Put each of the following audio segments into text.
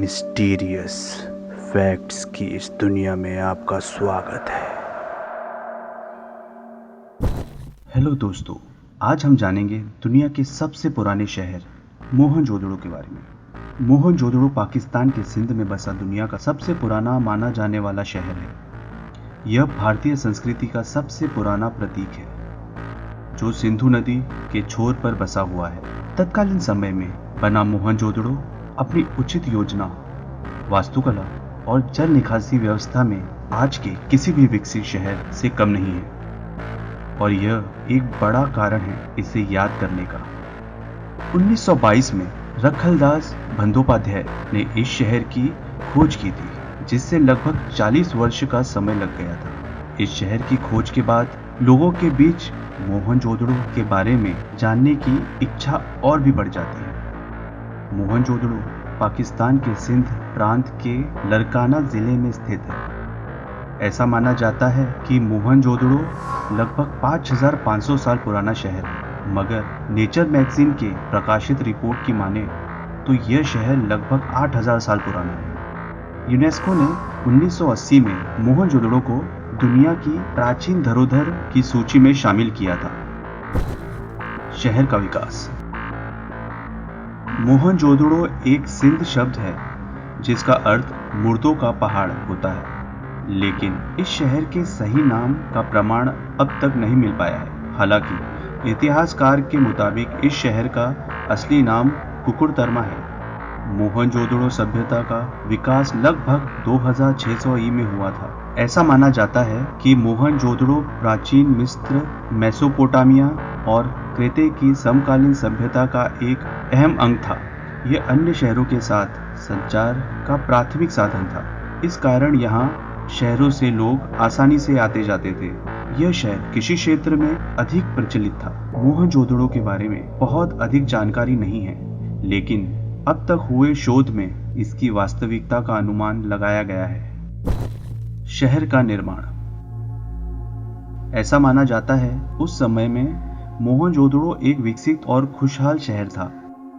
Mysterious facts की इस दुनिया में आपका स्वागत है। हेलो दोस्तों, आज हम जानेंगे दुनिया के सबसे पुराने शहर मोहनजोदड़ो के बारे में। मोहनजोदड़ो पाकिस्तान के सिंध में बसा दुनिया का सबसे पुराना माना जाने वाला शहर है। यह भारतीय संस्कृति का सबसे पुराना प्रतीक है, जो सिंधु नदी के छोर पर बसा हुआ है। तत्कालीन समय में बना मोहनजोदड़ो अपनी उचित योजना, वास्तुकला और जल निकासी व्यवस्था में आज के किसी भी विकसित शहर से कम नहीं है, और यह एक बड़ा कारण है इसे याद करने का। 1922 में रखलदास बंदोपाध्याय ने इस शहर की खोज की थी, जिससे लगभग 40 वर्ष का समय लग गया था। इस शहर की खोज के बाद लोगों के बीच मोहनजोदड़ो के बारे में जानने की इच्छा और भी बढ़ जाती है। मोहनजोदड़ो पाकिस्तान के सिंध प्रांत के लरकाना जिले में स्थित है। ऐसा माना जाता है कि मोहनजोदड़ो लगभग 5500 साल पुराना शहर है, मगर नेचर मैगजीन के प्रकाशित रिपोर्ट की माने तो यह शहर लगभग 8000 साल पुराना है। यूनेस्को ने 1980 में मोहनजोदड़ो को दुनिया की प्राचीन धरोहर की सूची में शामिल किया था। शहर का विकास। मोहनजोदड़ो एक सिंध शब्द है जिसका अर्थ मुर्दों का पहाड़ होता है, लेकिन इस शहर के सही नाम का प्रमाण अब तक नहीं मिल पाया है। हालांकि इतिहासकार के मुताबिक इस शहर का असली नाम कुकुड़तरमा है। मोहनजोदड़ो सभ्यता का विकास लगभग 2600 ई में हुआ था। ऐसा माना जाता है कि मोहनजोदड़ो प्राचीन मिस्र, मेसोपोटामिया और क्रेते की समकालीन सभ्यता का एक अहम अंग था। यह अन्य शहरों के साथ संचार का प्राथमिक साधन था। इस कारण यहाँ शहरों से लोग आसानी से आते जाते थे। यह शहर कृषि क्षेत्र में अधिक प्रचलित था। मोहनजोदड़ो के बारे में बहुत अधिक जानकारी नहीं है, लेकिन अब तक हुए शोध में इसकी वास्तविकता का अनुमान लगाया गया है। शहर का निर्माण। ऐसा माना जाता है उस समय में मोहनजोदड़ो एक विकसित और खुशहाल शहर था।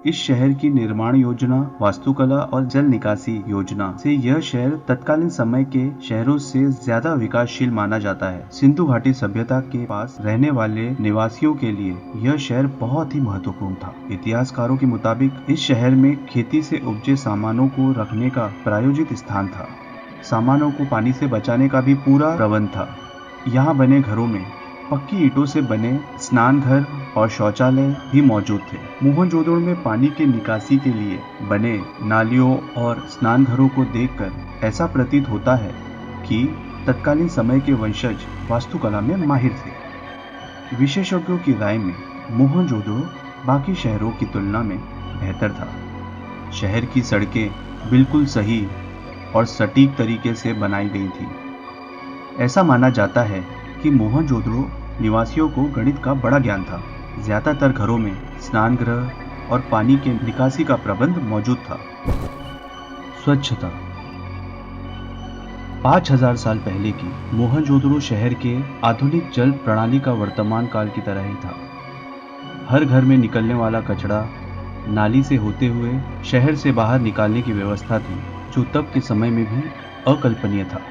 इस शहर की निर्माण योजना, वास्तुकला और जल निकासी योजना से यह शहर तत्कालीन समय के शहरों से ज्यादा विकासशील माना जाता है। सिंधु घाटी सभ्यता के पास रहने वाले निवासियों के लिए यह शहर बहुत ही महत्वपूर्ण था। इतिहासकारों के मुताबिक इस शहर में खेती से उपजे सामानों को रखने का प्रायोजित स्थान था। सामानों को पानी से बचाने का भी पूरा प्रबंध था। यहाँ बने घरों में पक्की ईंटों से बने स्नान घर और शौचालय भी मौजूद थे। मोहनजोदड़ो में पानी के निकासी के लिए बने नालियों और स्नान घरों को देखकर ऐसा प्रतीत होता है कि तत्कालीन समय के वंशज वास्तुकला में माहिर थे। विशेषज्ञों की राय में मोहनजोदड़ो बाकी शहरों की तुलना में बेहतर था। शहर की सड़कें बिल्कुल सही और सटीक तरीके से बनाई गई थी। ऐसा माना जाता है कि मोहनजोदड़ो निवासियों को गणित का बड़ा ज्ञान था। ज्यादातर घरों में स्नान गृह और पानी के निकासी का प्रबंध मौजूद था। स्वच्छता। 5000 साल पहले की मोहनजोदड़ो शहर के आधुनिक जल प्रणाली का वर्तमान काल की तरह ही था। हर घर में निकलने वाला कचरा नाली से होते हुए शहर से बाहर निकालने की व्यवस्था थी, जो तब के समय में भी अकल्पनीय था।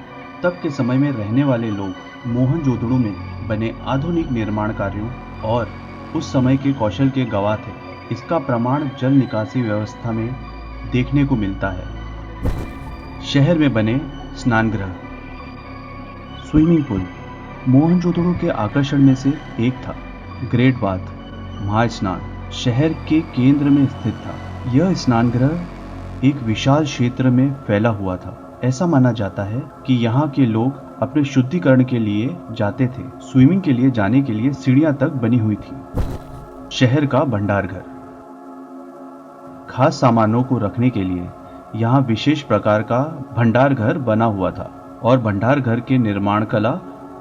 तब के समय में रहने वाले लोग मोहनजोदड़ो में बने आधुनिक निर्माण कार्यों और उस समय के कौशल के गवाह थे। इसका प्रमाण जल निकासी व्यवस्था में देखने को मिलता है। शहर में बने स्नानगृह। स्विमिंग पूल मोहनजोदड़ो के आकर्षण में से एक था। ग्रेट बाथ महास्नान शहर के केंद्र में स्थित था। यह स्नानगृह एक विशाल क्षेत्र में फैला हुआ था। ऐसा माना जाता है कि यहाँ के लोग अपने शुद्धिकरण के लिए जाते थे। स्विमिंग के लिए जाने के लिए सीढ़ियां तक बनी हुई थी। शहर का भंडार घर। खास सामानों को रखने के लिए यहाँ विशेष प्रकार का भंडार घर बना हुआ था, और भंडार घर के निर्माण कला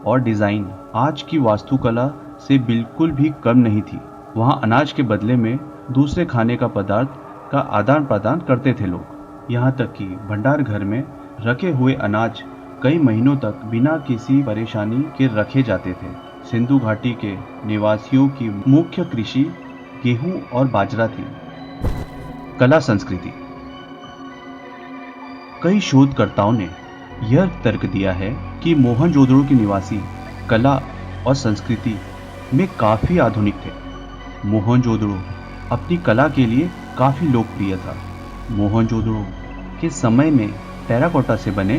और डिजाइन आज की वास्तुकला से बिल्कुल भी कम नहीं थी। वहाँ अनाज के बदले में दूसरे खाने का पदार्थ का आदान प्रदान करते थे लोग। यहाँ तक कि भंडार घर में रखे हुए अनाज कई महीनों तक बिना किसी परेशानी के रखे जाते थे। सिंधु घाटी के निवासियों की मुख्य कृषि गेहूं और बाजरा थी। कला संस्कृति। कई शोधकर्ताओं ने यह तर्क दिया है कि मोहनजोदड़ो के निवासी कला और संस्कृति में काफी आधुनिक थे। मोहनजोदड़ो अपनी कला के लिए काफी लोकप्रिय था। मोहनजोदड़ो के समय में टेराकोटा से बने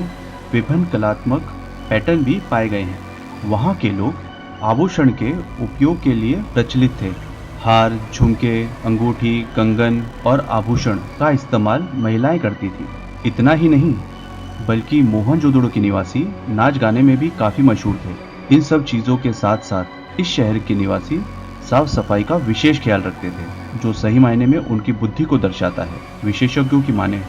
विभिन्न कलात्मक पैटर्न भी पाए गए हैं। वहाँ के लोग आभूषण के उपयोग के लिए प्रचलित थे। हार, झुमके, अंगूठी, कंगन और आभूषण का इस्तेमाल महिलाएं करती थी। इतना ही नहीं बल्कि मोहनजोदड़ो के निवासी नाच गाने में भी काफी मशहूर थे। इन सब चीजों के साथ साथ इस शहर के निवासी साफ सफाई का विशेष ख्याल रखते थे, जो सही मायने में उनकी बुद्धि को दर्शाता है। विशेषज्ञों की माने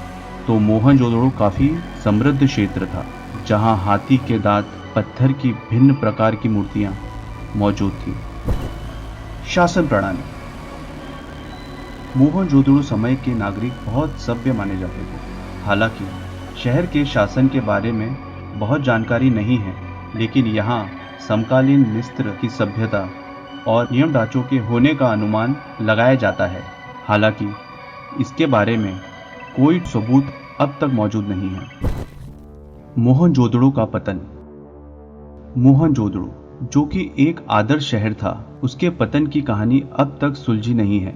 तो मोहनजोदड़ो काफी समृद्ध क्षेत्र था, जहां हाथी के दांत, पत्थर की भिन्न प्रकार की मूर्तियां मौजूद थी। शासन प्रणाली। मोहनजोदड़ो समय के नागरिक बहुत सभ्य माने जाते थे। हालांकि शहर के शासन के बारे में बहुत जानकारी नहीं है, लेकिन यहाँ समकालीन मिस्र की सभ्यता और नियम ढांचों के होने का अनुमान लगाया जाता है। हालांकि इसके बारे में कोई सबूत अब तक मौजूद नहीं है। मोहनजोदड़ो का पतन। मोहनजोदड़ो, जो कि एक आदर्श शहर था, उसके पतन की कहानी अब तक सुलझी नहीं है।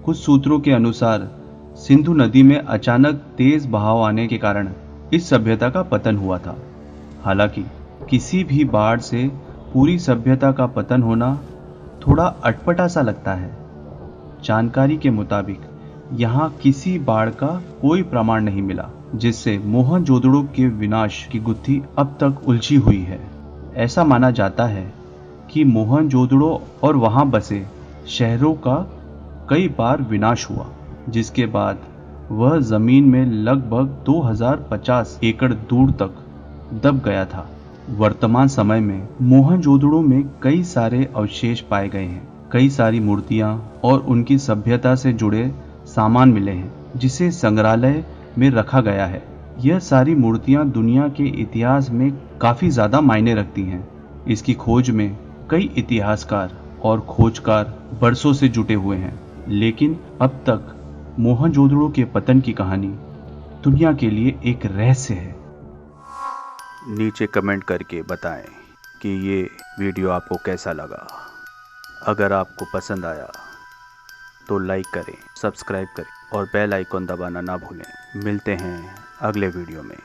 कुछ सूत्रों के अनुसार सिंधु नदी में अचानक तेज बहाव आने के कारण इस सभ्यता का पतन हुआ था। हालांकि किसी भी बाढ़ से पूरी सभ्यता का पतन होना थोड़ा अटपटा सा लगता है। जानकारी के मुताबिक यहाँ किसी बाढ़ का कोई प्रमाण नहीं मिला, जिससे मोहनजोदड़ो के विनाश की गुत्थी अब तक उलझी हुई है। ऐसा माना जाता है कि मोहनजोदड़ो और वहां बसे शहरों का कई बार विनाश हुआ, जिसके बाद वह जमीन में लगभग 2050 एकड़ दूर तक दब गया था। वर्तमान समय में मोहनजोदड़ो में कई सारे अवशेष पाए गए हैं। कई सारी मूर्तियां और उनकी सभ्यता से जुड़े सामान मिले हैं, जिसे संग्रहालय में रखा गया है। यह सारी मूर्तियां दुनिया के इतिहास में काफी ज्यादा मायने रखती हैं। इसकी खोज में कई इतिहासकार और खोजकार बरसों से जुटे हुए हैं, लेकिन अब तक मोहनजोदड़ो के पतन की कहानी दुनिया के लिए एक रहस्य है। नीचे कमेंट करके बताएं कि ये वीडियो आपको कैसा लगा। अगर आपको पसंद आया तो लाइक करें, सब्सक्राइब करें और बेल आइकॉन दबाना ना भूलें। मिलते हैं अगले वीडियो में।